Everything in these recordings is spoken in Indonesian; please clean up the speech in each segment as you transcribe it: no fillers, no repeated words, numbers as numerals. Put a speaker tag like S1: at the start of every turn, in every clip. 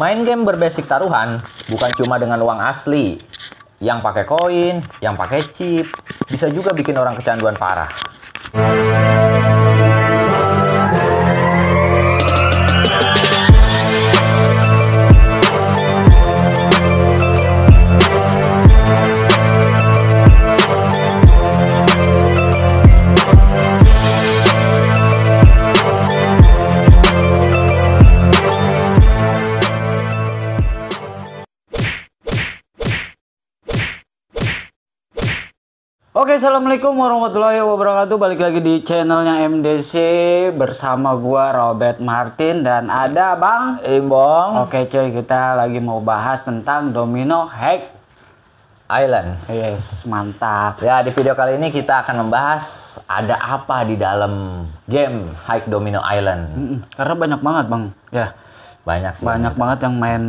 S1: Main game berbasis taruhan bukan cuma dengan uang asli, yang pakai koin, yang pakai chip, bisa juga bikin orang kecanduan parah.
S2: Oke, assalamualaikum warahmatullahi wabarakatuh. Balik lagi di channelnya MDC bersama gua Robert Martin dan ada Bang
S1: Imbong
S2: Oke cuy, kita lagi mau bahas tentang Domino Hack
S1: Island.
S2: Yes, mantap.
S1: Ya, di video kali ini kita akan membahas ada apa di dalam game Hack Domino Island.
S2: Karena banyak banget Bang. Ya,
S1: Banyak sih.
S2: banyak banget yang main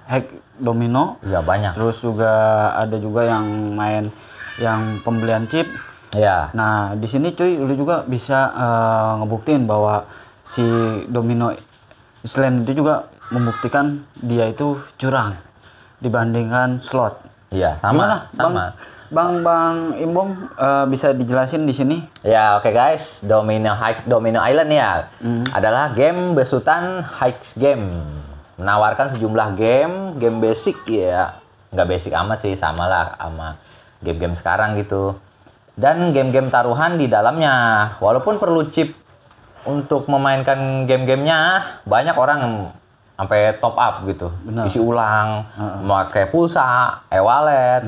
S2: Hack Domino.
S1: Ya, banyak.
S2: Terus juga ada juga yang main yang pembelian chip.
S1: Ya.
S2: Nah, di sini cuy, lu juga bisa ngebuktiin bahwa si Domino Island itu juga membuktikan dia itu curang dibandingkan slot.
S1: Iya, sama.
S2: Gimana, Bang Imbong, bisa dijelasin di sini?
S1: Ya, oke guys. Hack Domino Island ya adalah game besutan Hack game. Menawarkan sejumlah game basic ya. Nggak basic amat sih, samalah sama game-game sekarang gitu. Dan game-game taruhan di dalamnya. Walaupun perlu chip untuk memainkan game-gamenya, banyak orang yang sampai top up gitu.
S2: Benar.
S1: Isi ulang, memakai pulsa, e-wallet.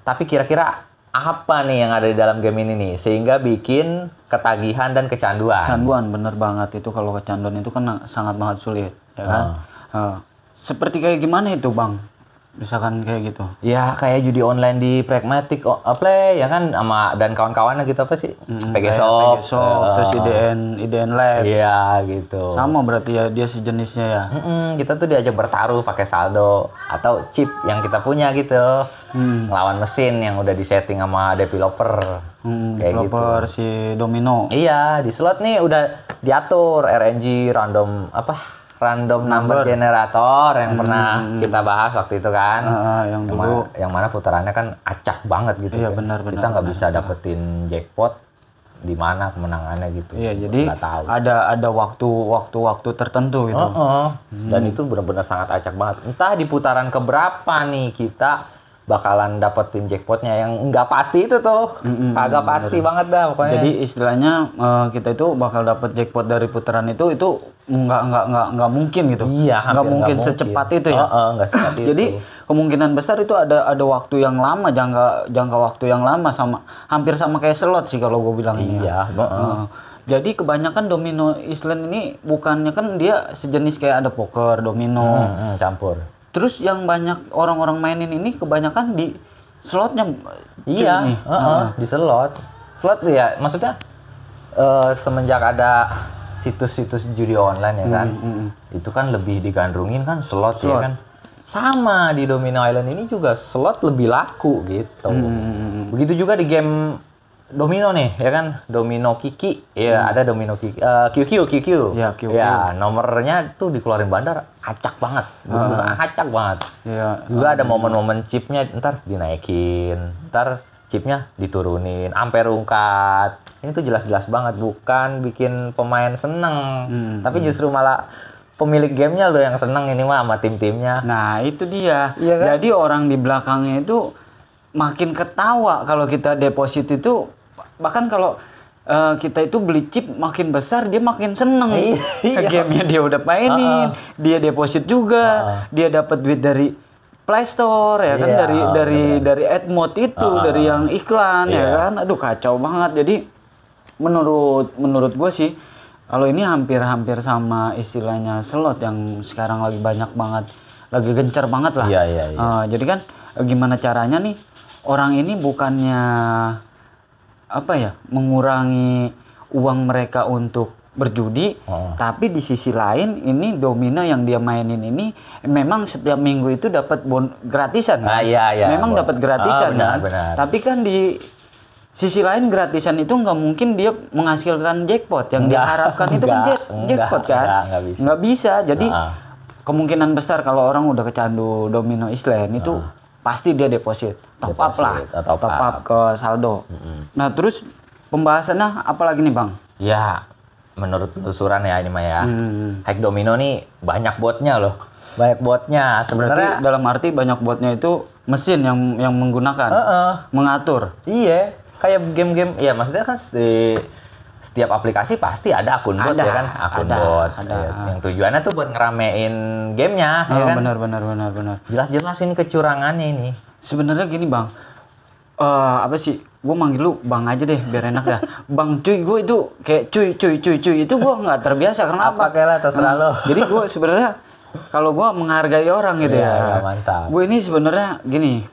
S1: Tapi kira-kira apa nih yang ada di dalam game ini nih? Sehingga bikin ketagihan dan kecanduan.
S2: Kecanduan, bener banget. Itu kalau kecanduan itu kan sangat banget sulit, ya kan? Seperti kayak gimana itu Bang? Misalkan kayak gitu.
S1: Ya kayak judi online di Pragmatic Play ya kan, sama dan kawan-kawannya gitu, apa sih? PGShop,
S2: terus IDN Lab.
S1: Iya gitu.
S2: Sama berarti ya, dia sejenisnya ya.
S1: Kita tuh diajak bertaruh pakai saldo atau chip yang kita punya gitu. Ngelawan mesin yang udah disetting sama developer. Kayak
S2: Developer
S1: gitu.
S2: si Domino.
S1: Iya, di slot nih udah diatur RNG random number generator yang pernah kita bahas waktu itu kan.
S2: Yang dulu
S1: yang mana putarannya kan acak banget gitu.
S2: Iya,
S1: kan.
S2: benar.
S1: Kita nggak bisa dapetin jackpot di mana kemenangannya gitu.
S2: Iya, jadi
S1: nggak tahu.
S2: ada waktu tertentu gitu.
S1: Dan itu benar-benar sangat acak banget. Entah di putaran keberapa nih kita bakalan dapetin jackpotnya, yang nggak pasti itu tuh. Kagak pasti banget dah pokoknya.
S2: Jadi istilahnya kita itu bakal dapet jackpot dari putaran itu nggak mungkin gitu.
S1: Iya,
S2: nggak mungkin secepat itu ya.
S1: Nggak secepat itu.
S2: Jadi kemungkinan besar itu ada waktu yang lama, jangka waktu yang lama, hampir sama kayak slot sih kalau gue bilang.
S1: Iya.
S2: Jadi kebanyakan Domino Island ini bukannya kan dia sejenis kayak ada poker, domino,
S1: campur.
S2: Terus yang banyak orang-orang mainin ini kebanyakan di slotnya.
S1: Iya, di slot. Slot ya, maksudnya semenjak ada situs-situs judi online ya kan, itu kan lebih digandrungin kan slot ya kan. Sama di Domino Island ini juga slot lebih laku gitu. Begitu juga di game Domino nih, ya kan, Domino Kiki, ya ada Domino Kiki, QQ.
S2: Ya, QQ.
S1: Ya, nomornya tuh dikeluarin bandar, acak banget, bener-bener acak banget.
S2: Ya,
S1: juga ada momen-momen chipnya, ntar dinaikin, ntar chipnya diturunin, sampai rungkat. Ini tuh jelas-jelas banget, bukan bikin pemain seneng, tapi justru malah pemilik gamenya loh yang seneng ini mah sama tim-timnya.
S2: Nah itu dia.
S1: Iya kan?
S2: Jadi orang di belakangnya itu makin ketawa kalau kita deposit itu. Bahkan kalau kita itu beli chip makin besar, dia makin seneng.
S1: Iya.
S2: Gamenya dia udah mainin, dia deposit juga, dia dapat duit dari Play Store ya kan, dari AdMode itu, dari yang iklan ya kan. Aduh kacau banget. Jadi menurut gue sih, kalau ini hampir sama istilahnya slot yang sekarang lagi banyak banget, lagi gencar banget lah.
S1: Iya.
S2: Jadi kan gimana caranya nih orang ini bukannya mengurangi uang mereka untuk berjudi, tapi di sisi lain ini domino yang dia mainin ini memang setiap minggu itu dapat gratisan kan?
S1: Iya.
S2: Memang dapat gratisan kan?
S1: Benar.
S2: Tapi kan di sisi lain gratisan itu nggak mungkin dia menghasilkan jackpot yang diharapkan itu kan jackpot kan?
S1: Nggak bisa.
S2: Nggak bisa. Jadi kemungkinan besar kalau orang udah kecandu Domino Island itu pasti dia deposit, top up lah, top up ke saldo. Nah terus pembahasannya apa lagi nih Bang?
S1: Ya, menurut penelusuran ya ini mah ya, hack domino nih banyak botnya loh, banyak botnya. Sebenarnya
S2: dalam arti banyak botnya itu mesin yang menggunakan, mengatur.
S1: Iya, kayak game-game, ya maksudnya kan setiap aplikasi pasti ada akun bot ya kan, akun bot. Ya, yang tujuannya tuh buat ngeramein gamenya, ya kan?
S2: Benar.
S1: Jelas-jelas ini kecurangannya ini.
S2: Sebenarnya gini Bang, apa sih? Gue manggil lu Bang aja deh biar enak dah. Bang cuy, gue itu kayak cuy itu gue nggak terbiasa karena apa?
S1: Kayak lah terserah lo.
S2: Jadi gue sebenarnya kalau gue menghargai orang gitu ya.
S1: Mantap.
S2: Gue ini sebenarnya gini.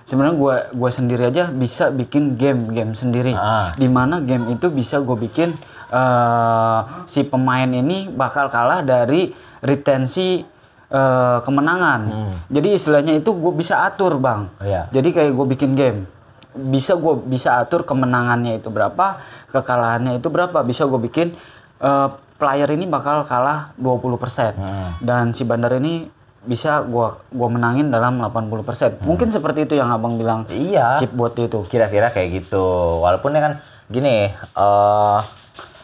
S2: Sebenarnya gue sendiri aja bisa bikin game sendiri. Dimana game itu bisa gue bikin si pemain ini bakal kalah dari retensi kemenangan. Jadi istilahnya itu gue bisa atur Bang. Jadi kayak gue bikin game, gue bisa atur kemenangannya itu berapa, kekalahannya itu berapa. Bisa gue bikin player ini bakal kalah 20%. Dan si bandar ini bisa gua menangin dalam 80%. Mungkin seperti itu yang Abang bilang.
S1: Iya.
S2: Chip bot itu.
S1: Kira-kira kayak gitu. Walaupun ya kan gini,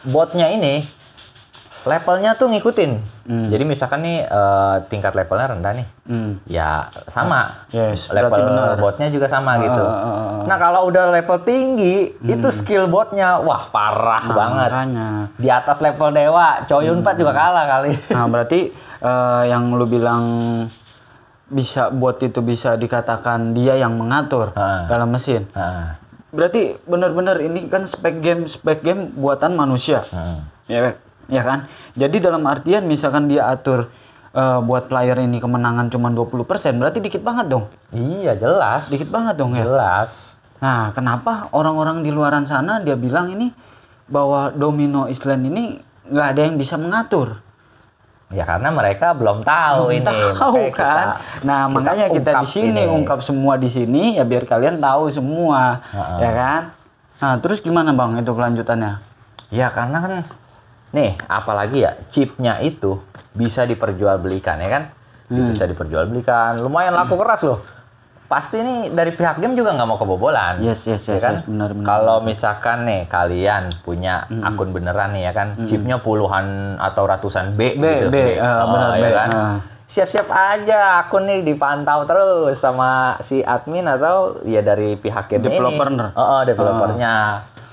S1: botnya ini levelnya tuh ngikutin. Jadi misalkan nih tingkat levelnya rendah nih. Ya sama.
S2: Yes,
S1: level botnya juga sama gitu. Nah, kalau udah level tinggi, itu skill botnya wah parah banget.
S2: Makanya.
S1: Di atas level dewa, Coyun 4 juga kalah kali.
S2: Nah, berarti yang lu bilang bisa bot itu bisa dikatakan dia yang mengatur dalam mesin. Berarti benar-benar ini kan spek game buatan manusia. Ya kan? Jadi dalam artian misalkan dia atur buat player ini kemenangan cuma 20%, berarti dikit banget dong.
S1: Iya, jelas.
S2: Dikit banget dong ya.
S1: Jelas.
S2: Nah, kenapa orang-orang di luaran sana dia bilang ini bahwa Domino Island ini nggak ada yang bisa mengatur?
S1: Ya karena mereka belum tahu ini.
S2: Tahu kan. Nah, makanya kita di sini ungkap semua di sini ya biar kalian tahu semua. Ya kan? Nah, terus gimana Bang itu kelanjutannya?
S1: Ya karena kan nih, apalagi ya chipnya itu bisa diperjualbelikan ya kan? Bisa diperjualbelikan. Lumayan laku keras loh. Pasti nih dari pihak game juga nggak mau kebobolan.
S2: Yes,
S1: ya kan?
S2: Benar.
S1: Kalau misalkan nih kalian punya akun beneran nih ya kan, chipnya puluhan atau ratusan gitu.
S2: Benar
S1: ya kan? Siap-siap aja akun nih dipantau terus sama si admin atau ya dari pihak game
S2: developer.
S1: ini. Developernya.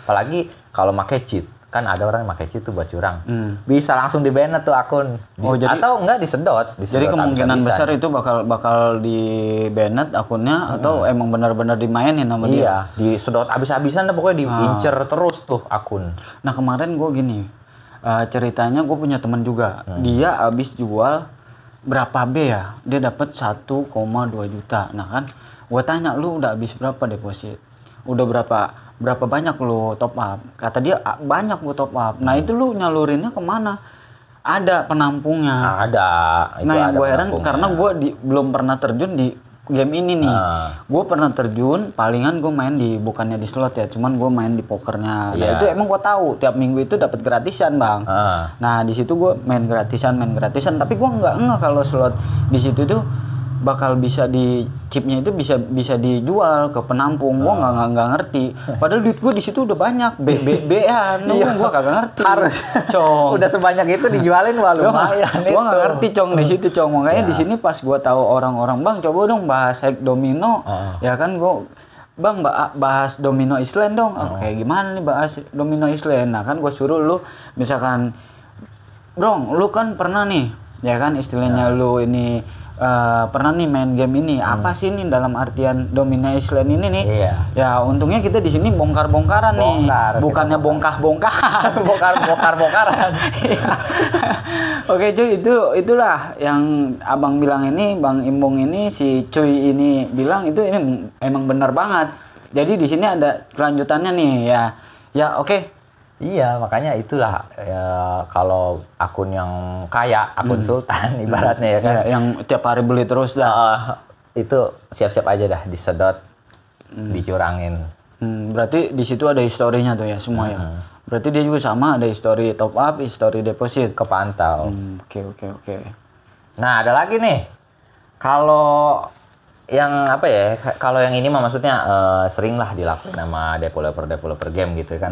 S1: Apalagi kalau pakai cheat. Kan ada orang yang pakai cheat tuh buat curang. Bisa langsung di-ban tuh akun. Atau enggak disedot.
S2: Jadi kemungkinan besar itu bakal di-ban akunnya atau emang benar-benar dimainin sama dia.
S1: Iya, disedot habis-habisan pokoknya diincer terus tuh akun.
S2: Nah, kemarin gue gini. Ceritanya gue punya teman juga. Dia habis jual berapa B ya? Dia dapat 1,2 juta. Nah, kan gue tanya, "Lu udah habis berapa deposit? Udah berapa banyak lu top up?" Kata dia banyak gua top up. Nah itu lu nyalurinnya kemana? Ada penampungnya.
S1: Ada.
S2: Nah yang gue heran karena gue belum pernah terjun di game ini nih. Gue pernah terjun, palingan gue main bukannya di slot ya, cuman gue main di pokernya. Nah itu emang gue tahu tiap minggu itu dapat gratisan Bang. Nah di situ gue main gratisan. Tapi gue nggak kalau slot di situ tuh bakal bisa di chipnya itu bisa dijual ke penampung. Gua nggak ngerti. Padahal duit gua di situ udah banyak. B-an. Gua kagak ngerti.
S1: Harus.
S2: Cong.
S1: Udah sebanyak itu dijualin wah lumayan itu.
S2: Gua nggak ngerti Cong di situ Cong. Makanya di sini pas gua tahu orang-orang Bang coba dong bahas hack domino. Ya kan gua Bang bahas Domino Island dong. Kayak gimana nih bahas Domino Island? Nah kan gua suruh lu misalkan Bro, lu kan pernah nih ya kan istilahnya lu ini pernah nih main game ini. Apa sih nih dalam artian Domino Island ini nih? Ya untungnya kita di sini bongkar-bongkaran nih. Bukannya bongkar-bongkar. Bongkar-bongkaran. Oke cuy, itulah yang Abang bilang ini, Bang Imbong ini, si cuy ini bilang itu ini emang benar banget. Jadi di sini ada kelanjutannya nih ya. Ya oke.
S1: Iya, makanya itulah kalau akun yang kaya, akun sultan ibaratnya ya kan.
S2: Yang tiap hari beli terus dah.
S1: Itu siap-siap aja dah disedot, dicurangin.
S2: Berarti di situ ada historinya tuh ya semua ya. Berarti dia juga sama ada history top up, history deposit.
S1: Kepantau.
S2: Oke.
S1: Nah, ada lagi nih. Kalau yang apa ya? Kalau yang ini mah maksudnya sering lah dilakukan sama developer game gitu kan.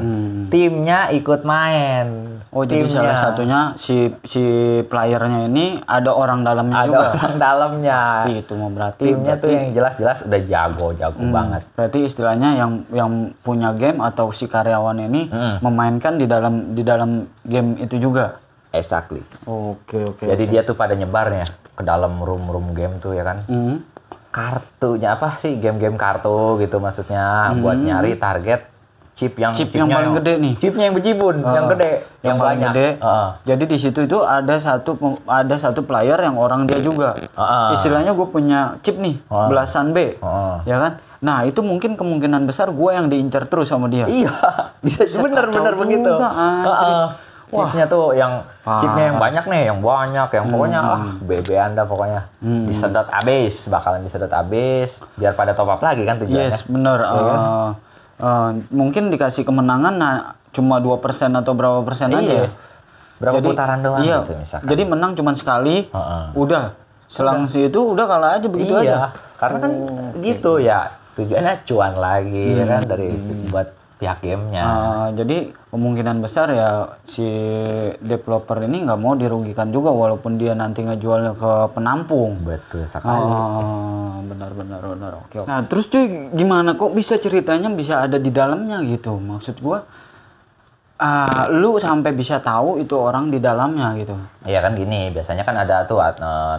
S1: Timnya ikut main.
S2: Oh, jadi salah satunya si playernya ini ada orang dalamnya
S1: ada
S2: juga.
S1: Ada orang dalamnya.
S2: Pasti itu mau berarti
S1: timnya tuh yang jelas-jelas udah jago banget.
S2: Berarti istilahnya yang punya game atau si karyawan ini memainkan di dalam game itu juga.
S1: Exactly.
S2: Oke.
S1: Jadi dia tuh pada nyebarnya ke dalam room game tuh ya kan. Kartunya apa sih, game-game kartu gitu maksudnya buat nyari target chipnya
S2: yang paling gede nih.
S1: Chipnya yang bejibun, yang gede, yang
S2: paling
S1: banyak.
S2: Gede. Jadi di situ itu ada satu player yang orang dia juga. Istilahnya gue punya chip nih, belasan B, ya kan? Nah itu mungkin kemungkinan besar gue yang diincar terus sama dia.
S1: Iya, bisa bener begitu. Chipnya tuh chipnya yang banyak nih, yang pokoknya BB Anda pokoknya bakalan disedot abis biar pada top up lagi kan tujuannya.
S2: Yes, bener. Mungkin dikasih kemenangan cuma 2% atau berapa persen aja.
S1: Berapa putaran doang gitu misalkan.
S2: Jadi menang cuma sekali, udah. Selang itu udah kalah aja begitu aja.
S1: Karena kan gitu ya, tujuannya cuan lagi ya kan dari buat pihak gamenya.
S2: Jadi kemungkinan besar ya si developer ini nggak mau dirugikan juga walaupun dia nanti ngejualnya ke penampung.
S1: Betul sekali.
S2: Benar. Oke. Nah terus cuy gimana kok bisa ceritanya bisa ada di dalamnya gitu? Maksud gua lu sampai bisa tahu itu orang di dalamnya gitu.
S1: Iya kan gini, biasanya kan ada tuh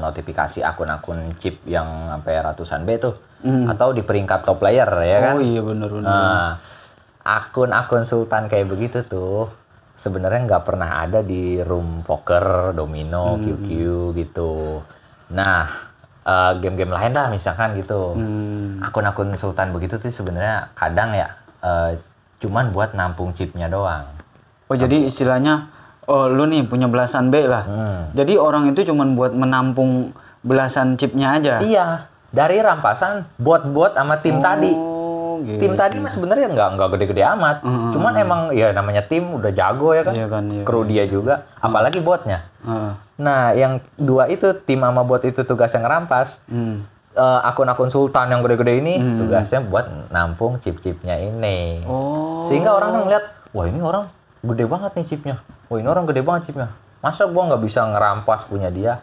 S1: notifikasi akun-akun chip yang sampai ratusan B tuh. Atau di peringkat top player ya kan.
S2: Oh iya benar.
S1: Akun-akun sultan kayak begitu tuh sebenarnya nggak pernah ada di room poker, domino, QQ gitu. Nah, game-game lain lah misalkan gitu. Akun-akun sultan begitu tuh sebenarnya kadang ya cuman buat nampung chipnya doang.
S2: Oh jadi istilahnya lu nih punya belasan B lah. Jadi orang itu cuman buat menampung belasan chipnya aja.
S1: Iya, dari rampasan bot-bot sama tim tadi. Gitu. Tim tadi mah sebenarnya nggak gede-gede amat. Cuman emang ya namanya tim udah jago ya kan. Iya kan. Kru dia juga, apalagi botnya. Nah, yang dua itu tim sama bot itu tugasnya ngerampas. Akun-akun sultan yang gede-gede ini tugasnya buat nampung chip-chipnya ini. Sehingga orang kan ngeliat, wah ini orang gede banget nih chipnya. Wah ini orang gede banget chipnya. Masa gua nggak bisa ngerampas punya dia?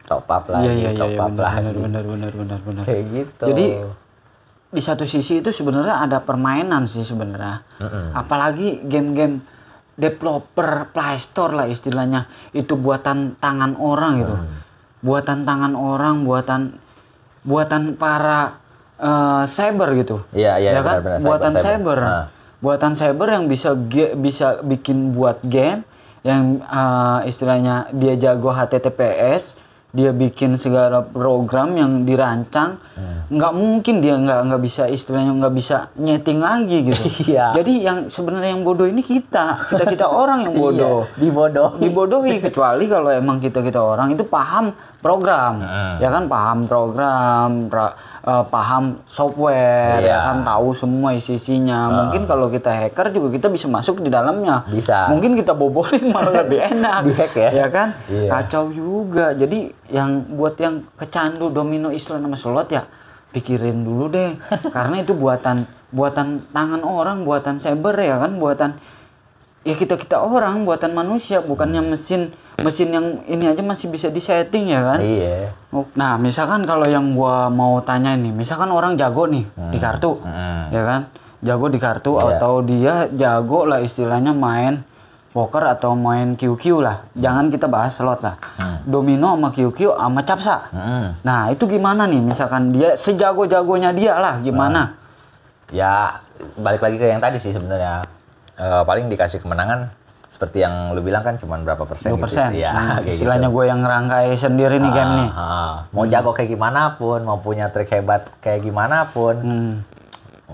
S1: Top up lagi, top up lagi.
S2: Benar.
S1: Kayak gitu.
S2: Jadi di satu sisi itu sebenarnya ada permainan sih sebenarnya. Apalagi game-game developer Play Store lah istilahnya. Itu buatan tangan orang gitu. Buatan tangan orang, buatan para cyber gitu.
S1: Iya
S2: kan?
S1: Benar,
S2: buatan cyber. Buatan cyber yang bisa bikin buat game yang istilahnya dia jago HTTPS, dia bikin segala program yang dirancang, nggak mungkin dia nggak bisa istilahnya nggak bisa nyeting lagi gitu. Jadi yang sebenarnya yang bodoh ini kita orang yang bodoh. Dibodohi kecuali kalau emang kita orang itu paham program, ya kan paham program, paham software, ya kan tahu semua isinya. Mungkin kalau kita hacker juga kita bisa masuk di dalamnya.
S1: Bisa.
S2: Mungkin kita bobolin malah lebih enak.
S1: Di-hack ya.
S2: Ya kan? Kacau juga. Jadi yang buat yang kecandu domino Islam sama slot ya pikirin dulu deh. Karena itu buatan tangan orang, buatan cyber ya kan, buatan ya kita orang, buatan manusia, bukannya mesin yang ini aja masih bisa disetting ya kan?
S1: Iya.
S2: Nah, misalkan kalau yang gua mau tanya nih, misalkan orang jago nih di kartu, ya kan? Jago di kartu atau dia jago lah istilahnya main poker atau main QQ lah. Jangan kita bahas slot lah. Domino sama QQ sama capsa. Nah, itu gimana nih? Misalkan dia sejago-jagonya dia lah, gimana?
S1: Ya, balik lagi ke yang tadi sih sebenarnya. Paling dikasih kemenangan seperti yang lu bilang kan cuma berapa persen
S2: 2%.
S1: gitu. Ya, kayak
S2: istilahnya
S1: gitu.
S2: gue yang ngerangkai sendiri nih game nih.
S1: Mau jago kayak gimana pun, mau punya trik hebat kayak gimana pun,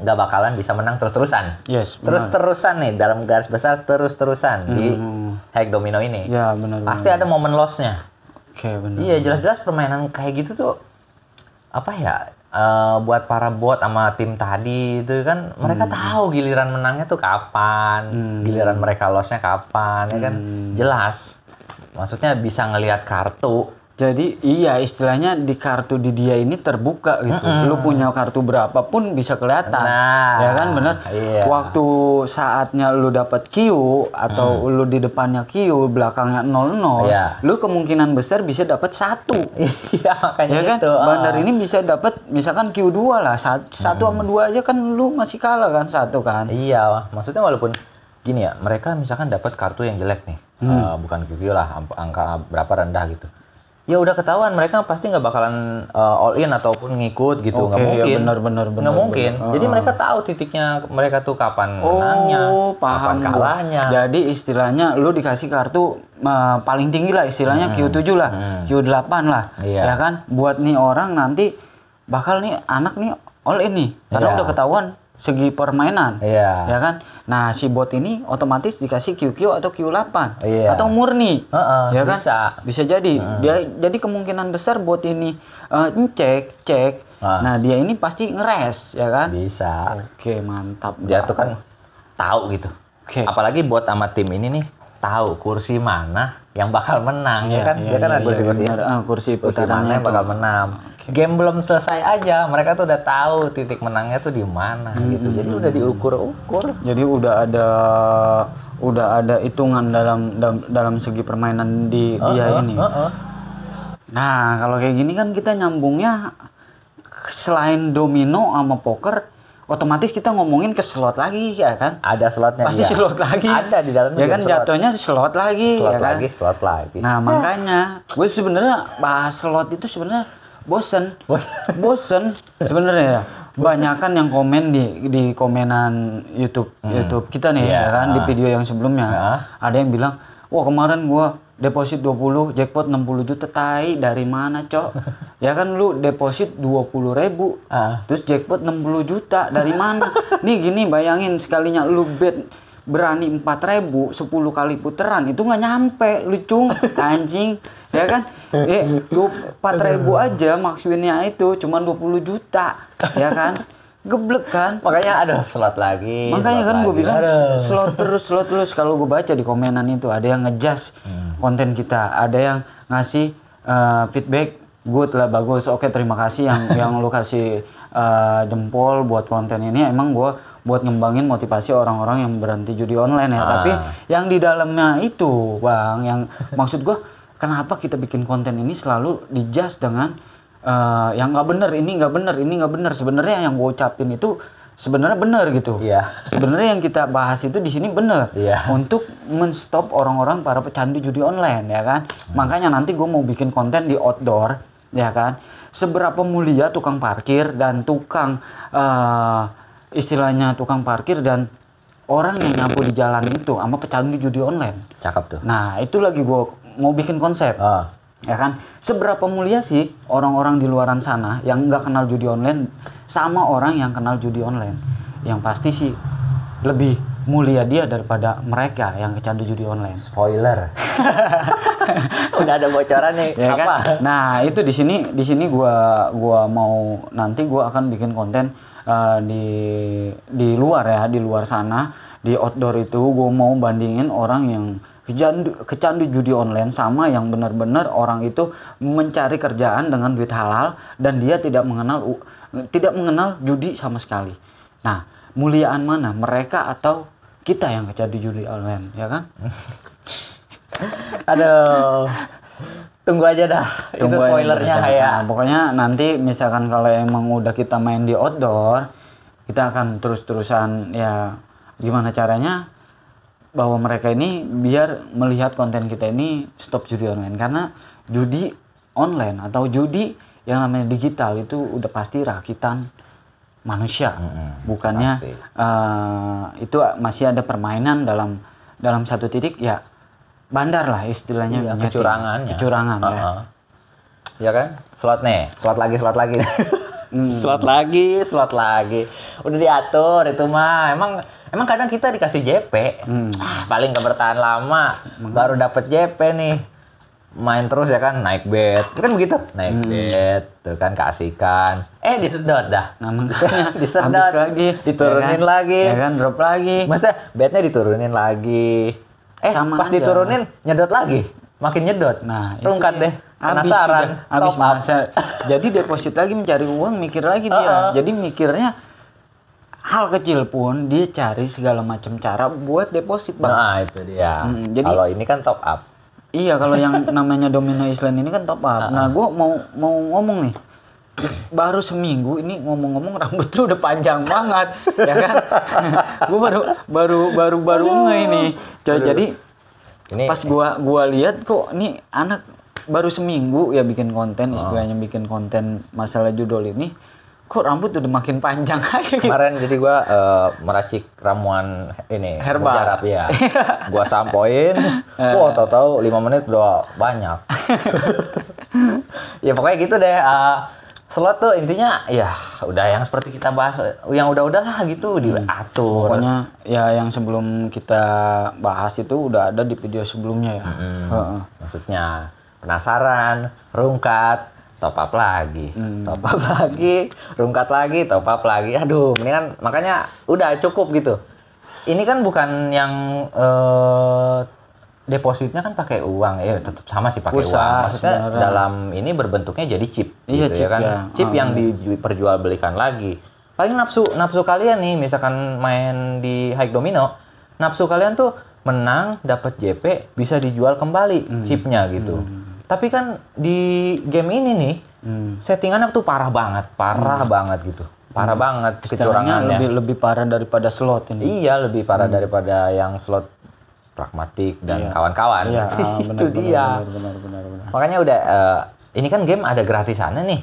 S1: nggak bakalan bisa menang terus-terusan.
S2: Yes,
S1: terus-terusan nih, dalam garis besar terus-terusan di hack domino ini.
S2: Ya, benar.
S1: Pasti ada momen loss-nya.
S2: Oke, benar.
S1: Iya, jelas-jelas permainan kayak gitu tuh, apa ya, buat para bot sama tim tadi itu kan mereka tahu giliran menangnya tuh kapan, giliran mereka lossnya kapan, ya kan jelas. Maksudnya bisa ngelihat kartu
S2: Jadi iya istilahnya di kartu di dia ini terbuka gitu. Lu punya kartu berapapun bisa kelihatan.
S1: Nah,
S2: ya kan bener.
S1: iya.
S2: Waktu saatnya lu dapat Q atau lu di depannya Q belakangnya 00,
S1: Iya.
S2: lu kemungkinan besar bisa dapat 1.
S1: Iya, makanya
S2: ya kan?
S1: itu.
S2: Bandar ini bisa dapat misalkan Q2 lah. Satu sama 2 aja kan lu masih kalah kan 1 kan.
S1: Iya, maksudnya walaupun gini ya, mereka misalkan dapat kartu yang jelek nih. Bukan QQ lah, angka berapa rendah gitu. Ya udah ketahuan mereka pasti nggak bakalan all in ataupun ngikut gitu, nggak mungkin.
S2: Ya benar.
S1: Nggak mungkin. Jadi mereka tahu titiknya mereka tuh kapan menangnya, kapan kalahnya.
S2: Jadi istilahnya lu dikasih kartu paling tinggi lah istilahnya Q7 lah, Q8 lah.
S1: Iya.
S2: Ya kan? Buat nih orang nanti bakal nih anak nih all in nih. Karena udah ketahuan segi permainan.
S1: Iya.
S2: Ya kan? Nah, si bot ini otomatis dikasih QQ atau Q8
S1: Iya.
S2: atau murni. ya kan? Bisa jadi. Jadi kemungkinan besar bot ini cek. Nah, dia ini pasti ngeres, ya kan?
S1: Bisa.
S2: Oke, mantap.
S1: Dia tuh kan tahu gitu.
S2: Oke.
S1: Apalagi buat sama tim ini nih tahu kursi mana yang bakal menang, ya kan? Dia kan ada kursi-kursi.
S2: Kursi
S1: Kursi mana yang bakal menang. Game belum selesai aja, mereka tuh udah tahu titik menangnya tuh di mana gitu. Jadi udah diukur-ukur.
S2: Jadi udah ada hitungan dalam segi permainan di dia ini. Nah, kalau kayak gini kan kita nyambungnya selain domino sama poker, otomatis kita ngomongin ke slot lagi, ya kan?
S1: Ada slotnya.
S2: Pasti slot lagi.
S1: Ada di dalamnya.
S2: Ya kan jatuhnya slot lagi,
S1: slot
S2: ya kan?
S1: slot lagi.
S2: Nah, makanya gue sebenarnya bahas slot itu sebenarnya bosen sebenarnya ya. Banyakan yang komen di komenan YouTube kita nih, ya kan, di video yang sebelumnya. Ada yang bilang, "Wah, kemarin gua deposit 20, jackpot 60 juta, tai dari mana, Cok?" Ya kan lu deposit 20.000, terus jackpot 60 juta dari mana? Nih gini, bayangin sekalinya lu bet berani 4.000, 10 kali puteran, itu nggak nyampe, lucung, anjing. Ya kan? 4.000 aja maksudnya itu cuma 20 juta, ya kan? Geblek kan?
S1: Makanya ada slot lagi.
S2: Makanya kan gue bilang slot terus. Kalau gue baca di komenan itu ada yang ngejudge konten kita, ada yang ngasih feedback good lah, bagus, oke, terima kasih yang lu kasih jempol buat konten ini. Emang gue buat ngembangin motivasi orang-orang yang berhenti judi online ya. Tapi yang di dalamnya itu, Bang, yang maksud gue, kenapa kita bikin konten ini selalu dijudge dengan yang nggak bener, ini nggak bener. Sebenarnya yang gue ucapin itu sebenarnya bener gitu.
S1: Iya.
S2: Sebenarnya yang kita bahas itu di sini bener.
S1: Iya.
S2: Untuk menstop orang-orang para pecandu judi online, ya kan. Makanya nanti gue mau bikin konten di outdoor, ya kan. Seberapa mulia tukang parkir dan tukang istilahnya tukang parkir dan orang yang nyapu di jalan itu sama pecandu judi online.
S1: Cakep tuh.
S2: Nah, itu lagi gue mau bikin konsep. Ya kan? Seberapa mulia sih orang-orang di luaran sana yang nggak kenal judi online sama orang yang kenal judi online? Yang pasti sih lebih mulia dia daripada mereka yang kecandu judi online.
S1: Spoiler. Udah ada bocoran nih.
S2: Ya
S1: apa?
S2: Kan? Nah, itu di sini gua mau nanti gua akan bikin konten di luar ya, di luar sana, di outdoor itu gua mau bandingin orang yang kecandu judi online sama yang benar-benar orang itu mencari kerjaan dengan duit halal dan dia tidak mengenal judi sama sekali. Nah, muliaan mana, mereka atau kita yang kecandu judi online, ya kan?
S1: Aduh, tunggu aja dah. Itu spoilernya kayak.
S2: Nah, pokoknya nanti misalkan kalau emang udah kita main di outdoor, kita akan terus-terusan ya gimana caranya bahwa mereka ini biar melihat konten kita ini stop judi online. Karena judi online atau judi yang namanya digital itu udah pasti rakitan manusia. Bukannya itu masih ada permainan dalam satu titik ya, bandar lah istilahnya.
S1: Iya,
S2: kecurangan ya.
S1: Ya kan? Slot lagi. Slot lagi. Udah diatur itu mah. Emang kadang kita dikasih JP, paling gak bertahan lama, baru dapet JP nih, main terus ya kan, naik bet, kan begitu, naik bet, tuh kan kasihkan, disedot dah, disedot
S2: lagi,
S1: diturunin lagi,
S2: ya kan, drop lagi,
S1: maksudnya betnya diturunin lagi, pas aja diturunin nyedot lagi. makin nyedot.
S2: Nah,
S1: rungkat
S2: itu
S1: deh. Penasaran.
S2: Habis
S1: Top up.
S2: masa. Jadi deposit lagi mencari uang, mikir lagi dia. Jadi mikirnya hal kecil pun dia cari segala macam cara buat deposit, Bang.
S1: Nah, itu dia.
S2: Jadi
S1: Kalau ini kan top up.
S2: iya, kalau yang namanya Domino Island ini kan top up. Nah, gua mau ngomong nih. Baru seminggu ini ngomong-ngomong rambut lu udah panjang banget, ya kan? Gua baru nge ini. Jadi
S1: Ini
S2: pas gua lihat kok nih anak baru seminggu ya bikin konten, istilahnya bikin konten masalah judul ini, kok rambut udah makin panjang aja gitu.
S1: kemarin jadi gua meracik ramuan ini
S2: Herbal.
S1: mujarab ya. Gua sampoin, wah tahu-tahu 5 menit udah banyak. Ya pokoknya gitu deh. Slot tuh intinya ya udah yang seperti kita bahas, yang udah-udahlah gitu diatur.
S2: Pokoknya ya yang sebelum kita bahas itu udah ada di video sebelumnya ya.
S1: Maksudnya penasaran, rungkat, top up lagi, top up lagi, rungkat lagi, top up lagi. Aduh, mendingan makanya udah cukup gitu. Ini kan bukan yang depositnya kan pakai uang, ya tetap sama sih pakai
S2: Pulsa,
S1: uang. Maksudnya
S2: sebenarnya.
S1: dalam ini berbentuknya jadi chip,
S2: Iya,
S1: gitu
S2: chip
S1: ya kan?
S2: ya.
S1: Chip yang diperjualbelikan lagi. Paling nafsu kalian nih, misalkan main di High Domino, nafsu kalian tuh menang, dapat JP, bisa dijual kembali chipnya gitu. Tapi kan di game ini nih, settingannya tuh parah banget gitu. Parah banget kecurangannya.
S2: Lebih parah daripada slot ini.
S1: Iya, lebih parah daripada yang slot pragmatik dan kawan-kawan.
S2: Iya,
S1: Itu dia.
S2: Benar.
S1: Makanya udah ini kan game ada gratisannya nih.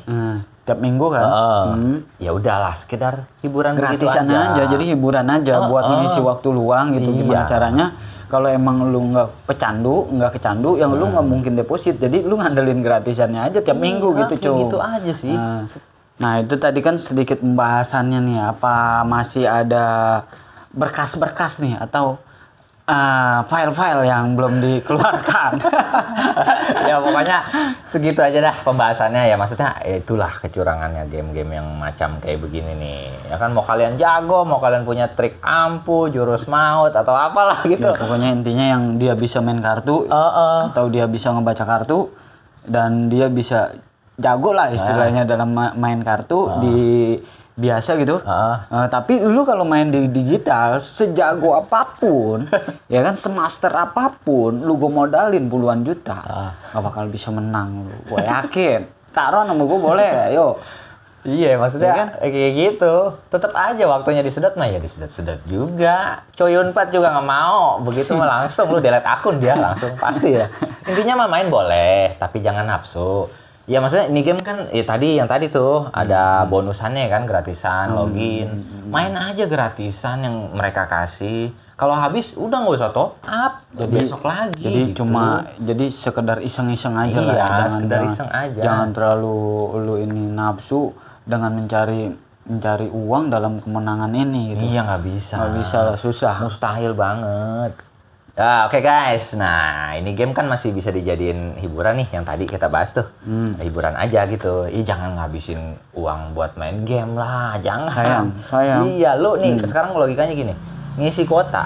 S2: Tiap minggu kan.
S1: Ya udahlah, sekedar hiburan begitu
S2: Gratisan aja, jadi hiburan aja buat mengisi waktu luang gitu. Gimana
S1: Iya.
S2: caranya? Kalau emang lu nggak kecandu, yang lu nggak mungkin deposit. Jadi lu ngandelin gratisannya aja tiap minggu gitu,
S1: kayak
S2: cuy.
S1: gitu aja sih.
S2: Nah, itu tadi kan sedikit pembahasannya nih. Apa masih ada berkas-berkas nih atau file-file yang belum dikeluarkan?
S1: Ya pokoknya segitu aja dah pembahasannya ya. Maksudnya itulah kecurangannya game-game yang macam kayak begini nih. Ya kan mau kalian jago, mau kalian punya trik ampuh, jurus maut atau apalah gitu.
S2: Ya, pokoknya intinya yang dia bisa main kartu atau dia bisa ngebaca kartu dan dia bisa jago lah istilahnya dalam main kartu di biasa gitu. Tapi lu kalau main di digital sejago apapun, ya kan semaster apapun, lu gue modalin puluhan juta, gak bakal bisa menang lu. Gue yakin. Taruh nama gue boleh, ayo.
S1: Iya, maksudnya
S2: Ya kan?
S1: kayak gitu. Tetap aja waktunya disedot mah ya disedot juga. Coyun 4 juga nggak mau. Begitu mah langsung lu delete akun dia langsung pasti ya. Intinya mah main boleh, tapi jangan nafsu. Ya maksudnya ini game kan yang tadi tuh ada bonusannya kan, gratisan login. Main aja gratisan yang mereka kasih. Kalau habis udah nggak usah top up, besok lagi.
S2: Jadi
S1: gitu.
S2: jadi sekedar iseng-iseng aja
S1: Iya,
S2: lah.
S1: sekedar iseng aja.
S2: Jangan terlalu lu ini nafsu dengan mencari uang dalam kemenangan ini gitu.
S1: Iya, nggak bisa.
S2: Nggak bisa lah, susah.
S1: Mustahil banget. Ya, oke guys. Nah, ini game kan masih bisa dijadiin hiburan nih yang tadi kita bahas tuh. Hiburan aja gitu. Jangan ngabisin uang buat main game lah, jangan.
S2: Sayang.
S1: Iya, lu nih sekarang logikanya gini. Ngisi kuota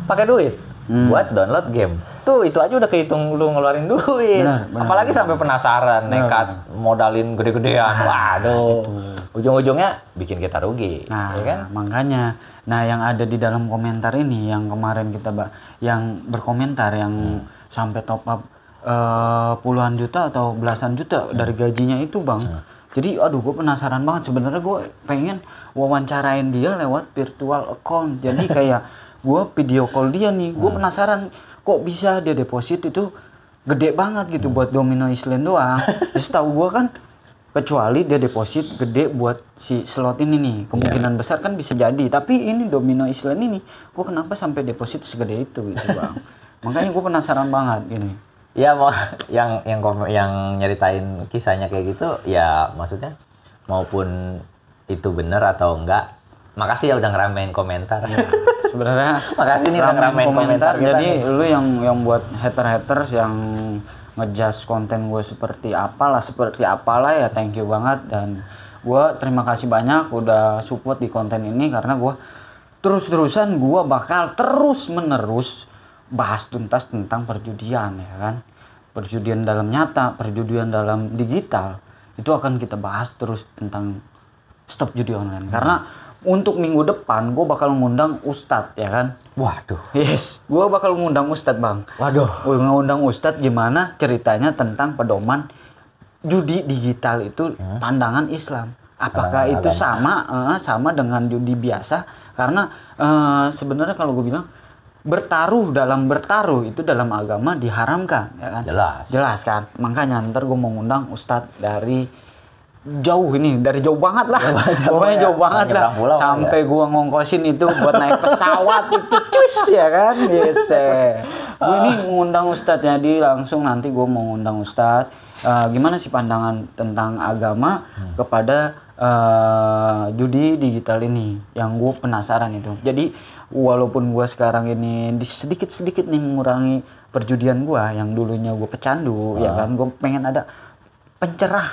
S1: pakai duit buat download game. Tuh, itu aja udah kehitung lu ngeluarin duit.
S2: Benar.
S1: Apalagi sampai penasaran, nekat modalin gede-gedean. Waduh. Ujung-ujungnya bikin kita rugi,
S2: Nah,
S1: ya kan?
S2: makanya. Nah, yang ada di dalam komentar ini yang kemarin yang berkomentar yang sampai top up puluhan juta atau belasan juta dari gajinya itu, Bang. Jadi, aduh, gue penasaran banget. Sebenarnya gue pengen wawancarain dia lewat virtual account. Jadi kayak gue video call dia nih. Gue penasaran kok bisa dia deposit itu gede banget gitu buat Domino Island doang. Terus tahu gue kan kecuali dia deposit gede buat si slot ini nih, kemungkinan besar kan bisa jadi. Tapi ini Domino Island ini, kok kenapa sampai deposit segede itu gitu, Bang? Makanya gue penasaran banget gini.
S1: Ya mau yang nyeritain kisahnya kayak gitu, ya maksudnya maupun itu benar atau enggak, makasih ya udah ngeramein komentar.
S2: Sebenarnya
S1: makasih nih udah ngeramein komentar kita
S2: jadi
S1: nih.
S2: lu yang buat haters yang ngejudge konten gue seperti apalah ya, thank you banget. Dan gue terima kasih banyak udah support di konten ini, karena gue terus-terusan gue bakal terus-menerus bahas tuntas tentang perjudian, ya kan. perjudian dalam nyata, perjudian dalam digital, itu akan kita bahas terus tentang stop judi online. Karena untuk minggu depan gue bakal ngundang Ustadz, ya kan?
S1: Waduh.
S2: Yes, gue bakal ngundang Ustadz, Bang.
S1: Waduh.
S2: Gue ngundang Ustadz gimana ceritanya tentang pedoman judi digital itu pandangan Islam. Apakah itu sama dengan judi biasa? Karena sebenarnya kalau gue bilang bertaruh itu dalam agama diharamkan, ya kan? Jelas kan. Makanya ntar gue mau ngundang Ustadz dari jauh jauh banget lah. Pokoknya jauh banget lah. Sampai gue ngongkosin itu buat naik pesawat itu cus, ya kan? Yes. Gue ini ngundang Ustadz, jadi langsung nanti gue mau ngundang Ustadz. Gimana sih pandangan tentang agama kepada judi digital ini? Yang gue penasaran itu. Jadi walaupun gue sekarang ini sedikit-sedikit nih mengurangi perjudian gue yang dulunya gue pecandu, ya kan, gue pengen ada pencerah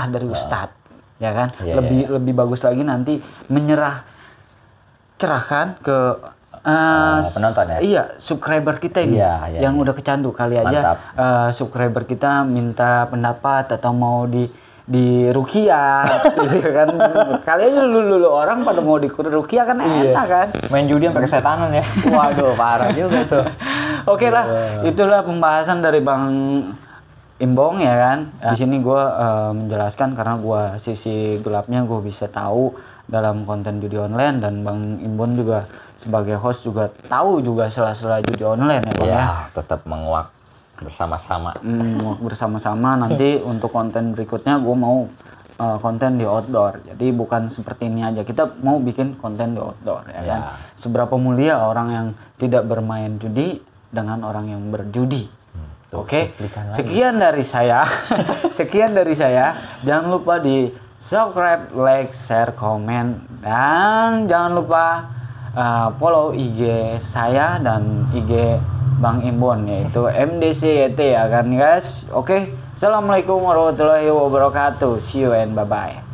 S2: dari Ustadz, ya kan, lebih bagus lagi nanti cerahkan ke
S1: penonton ya.
S2: Iya, subscriber kita ini yang udah kecandu. Kali aja subscriber kita minta pendapat atau mau di ruqyah gitu kan. Kali aja dulu orang pada mau di ruqyah kan enak kan.
S1: Main judi sampai kesetanan ya. Waduh, parah juga tuh.
S2: Oke lah, itulah pembahasan dari Bang Imbong, ya kan. Di sini gue menjelaskan karena gue sisi gelapnya gue bisa tahu dalam konten judi online, dan Bang Imbong juga sebagai host juga tahu juga sela-sela judi online, ya Bang ya.
S1: Tetap menguak
S2: bersama-sama nanti untuk konten berikutnya gue mau konten di outdoor. Jadi bukan seperti ini aja, kita mau bikin konten di outdoor, ya kan. Seberapa mulia orang yang tidak bermain judi dengan orang yang berjudi. Oke. Sekian dari saya. Jangan lupa di subscribe, like, share, komen, dan jangan lupa follow IG saya dan IG Bang Imbon, yaitu MDCYT, ya kan guys. Oke. Assalamualaikum warahmatullahi wabarakatuh. See you and bye-bye.